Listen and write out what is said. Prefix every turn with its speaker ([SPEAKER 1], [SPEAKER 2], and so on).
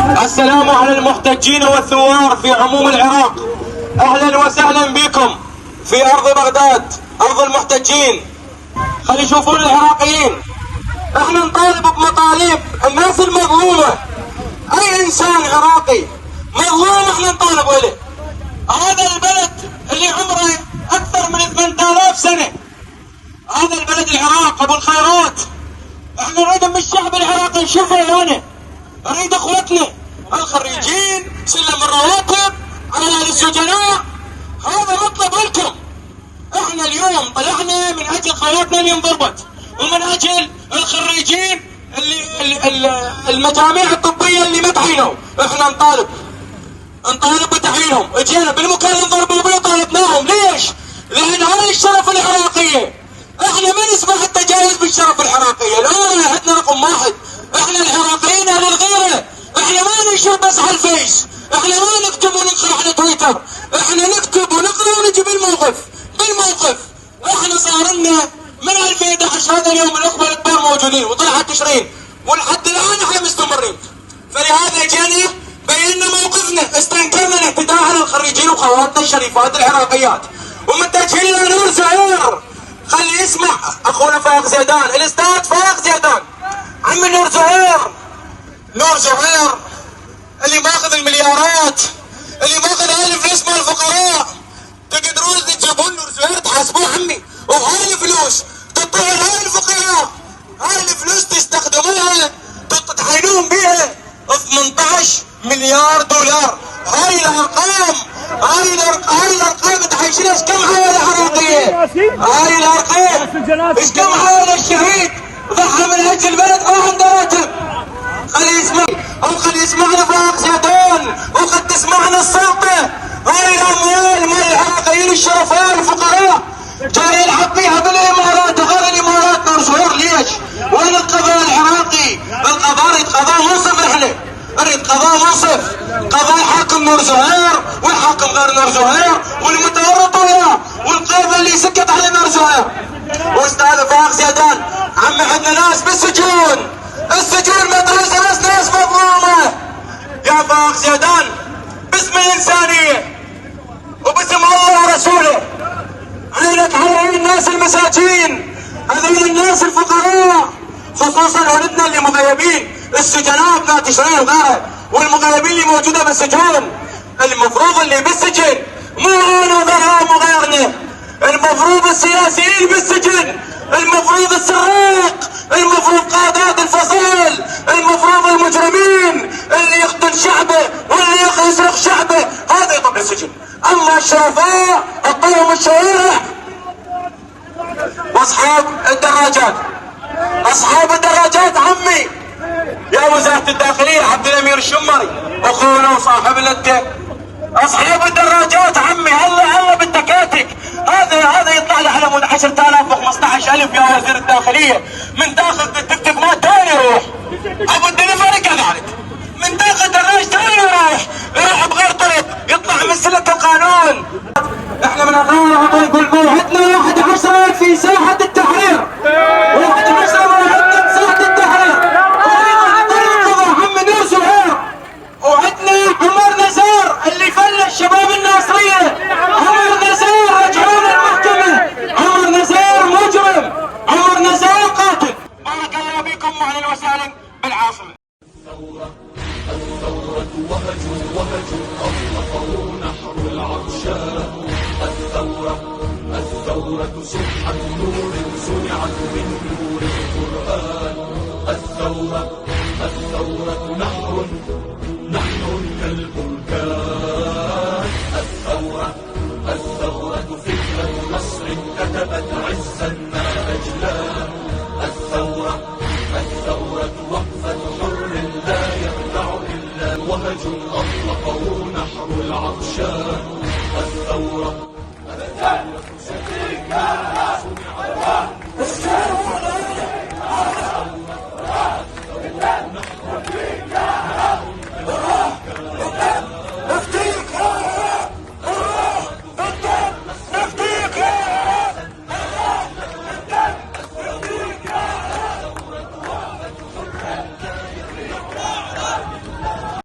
[SPEAKER 1] السلام على المحتجين والثوار في عموم العراق. اهلا وسهلا بكم في ارض بغداد، ارض المحتجين. خلي يشوفون العراقيين، احنا نطالب بمطالب الناس المظلومه. اي انسان عراقي مظلوم احنا نطالب له. هذا البلد اللي عمره اكثر من 8000 سنه، هذا البلد العراق ابو الخيرات. احنا نريد من الشعب العراقي نشوف عيونه، نريد اخوتنا الخريجين، سلم الرواتب، على السجناء. هذا مطلب لكم. احنا اليوم طلعنا من اجل خيراتنا اللي انضربت، ومن اجل الخريجين اللي المجاميع الطبيه اللي ما تعينوا. احنا نطالب بتعيينهم. اجينا بالمكان اللي انضربوا به طالبناهم. ليش؟ لان هاي الشرف العراقيه. احنا ما نسمح التجاوز بالشرف العراقيه. الامر عندنا رقم واحد. احنا العراقيين اهل الغيره. احنا ما ننشر بس على الفيس، احنا ما نكتب ونقرا على تويتر، احنا نكتب ونقرا ونجي بالموقف. احنا صار لنا من 2011 هذا اليوم الاخوه الكبار موجودين وطلعت تشرين، ولحد الان احنا مستمرين. فلهذا جينا بينا موقفنا، استنكرنا الاعتداء على الخريجين وخواتنا الشريفات العراقيات، ومتجهين الى نور زهير. خلي يسمع اخونا فايق زيدان، الاستاذ فايق زيدان، عمي نور زهير اللي ماخذ المليارات، اللي ماخذ هاي الفلوس مال الفقراء. تقدرون تجيبون نور زهير تحاسبوه عمي، وهاي الفلوس تطلع هاي الفقراء، هاي الفلوس تستخدموها تعينون بها 18 مليار دولار. هاي الارقام تعيشين ايش كم عائله عراقيه؟ هاي الارقام ايش كم عائله الشهيد ضحى من اجل البلد ما عنده راتب. خلي يسمعنا فايق زيدان، وقد تسمعنا السلطه. هاي الاموال مال العراقيين الشرفاء الفقراء جاي يلعب فيها بالامارات وغير الامارات. نور زهير ليش؟ وين القضاء العراقي؟ القضاء نريد قضاء منصف. احنا نريد قضاء منصف، قضاء حاكم نور زهير والحاكم غير نور زهير والمتورط وياه والقيد اللي سكت على نور زهير. واستاذ فايق زيدان، عمي عندنا ناس بالسجون، السجون ما تهز ناس مظلومه. يا فايق زيدان، باسم الانسانيه وباسم الله ورسوله، عينك على الناس المساكين، هذول الناس الفقراء، خصوصا ولدنا اللي مغيبين، السجناء بنات تشرين وغيرها، والمغيبين اللي موجوده بالسجون. المفروض اللي بالسجن مو انا وغيرهم وغيرنا، المفروض السياسيين بالسجن، المفروض السراق، المفروض قادات الفصائل، المفروض المجرمين اللي يقتل شعبه واللي يسرق شعبه، هذا يطب السجن. اما الشرفاء اعطوهم الشوارع. واصحاب الدراجات عمي يا وزارة الداخلية عبد الامير الشمري اخونا وصاحب اللتة، اصحاب الدراجات عمي الله بالتكاتك. هذا يطلع له على مود 10,000 و15,000 يا وزير الداخلية. من تاخذ بالتكتك ما تاني يروح ابو الدليفري كذلك، من تاخذ دراج تاني يروح بغير طريق، يطلع من سلة القانون. احنا من الغاية نقول موعدنا 11 في ساحة التحرير، 11 موعدنا بساحة التحرير. عم نور زهير، وعدنا عمر نزار اللي فلش شباب الناصرية. عمر نزار رجعوا للمحكمة، عمر نزار مجرم، عمر نزار قاتل. بارك الله بكم واهلا وسهلا بالعاصمة.
[SPEAKER 2] الثورة وهج أطلقوا نحر العطشان. الثورة سبحة نور صنعت من نور القرآن. الثورة نحر كالبركان. الثورة فكرة نصر كتبت عزا ما أجلاه. الثورة وقفة حر لا يخدع إلا وهج أطلقه نحر العطشان. الثورة